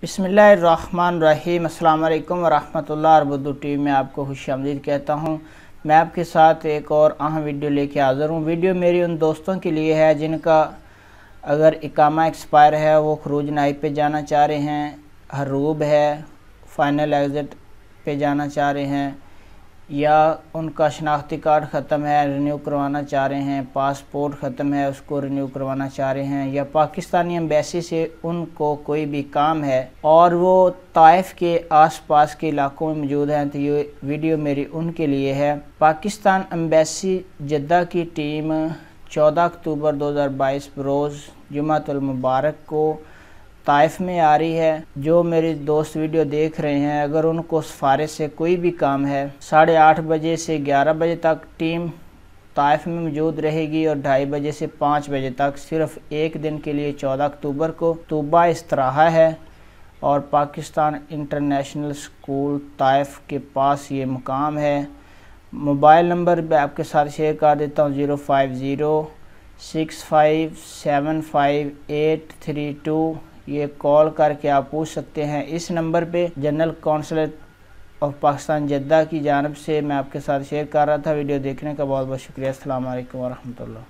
बिस्मिल्लाहिर्रहमानिर्रहीम। अस्सलाम वालेकुम वरहमतुल्लाह। बुद्दू टीवी में आपको खुशामदीद कहता हूँ। मैं आपके साथ एक और अहम वीडियो लेके हाज़िर हूँ। वीडियो मेरी उन दोस्तों के लिए है जिनका अगर इकामा एक्सपायर है, वो खरूज नाइब पे जाना चाह रहे हैं, हरूब है, फ़ाइनल एग्ज़िट पे जाना चाह रहे हैं, या उनका शनाख्ती कार्ड ख़त्म है, रिन्यू करवाना चाह रहे हैं, पासपोर्ट ख़त्म है, उसको रिन्यू करवाना चाह रहे हैं, या पाकिस्तानी एम्बेसी से उनको कोई भी काम है और वो ताइफ के आसपास के इलाकों में मौजूद हैं, तो ये वीडियो मेरी उनके लिए है। पाकिस्तान एम्बेसी जद्दा की टीम 14 अक्टूबर 2022 रोज़ जुमातुल मुबारक को ताइफ में आ रही है। जो मेरे दोस्त वीडियो देख रहे हैं, अगर उनको सफारिश से कोई भी काम है, 8:30 बजे से 11 बजे तक टीम ताइफ में मौजूद रहेगी और 2:30 बजे से 5 बजे तक सिर्फ एक दिन के लिए 14 अक्टूबर को तूबा इस्तराहा है और पाकिस्तान इंटरनेशनल स्कूल ताइफ के पास ये मुकाम है। मोबाइल नंबर भी आपके साथ शेयर कर देता हूँ, 05065758832। ये कॉल करके आप पूछ सकते हैं। इस नंबर पे general consulate of Pakistan Jeddah की जानिब से मैं आपके साथ शेयर कर रहा था। वीडियो देखने का बहुत बहुत शुक्रिया। अस्सलाम वालेकुम वरहमतुल्लाह।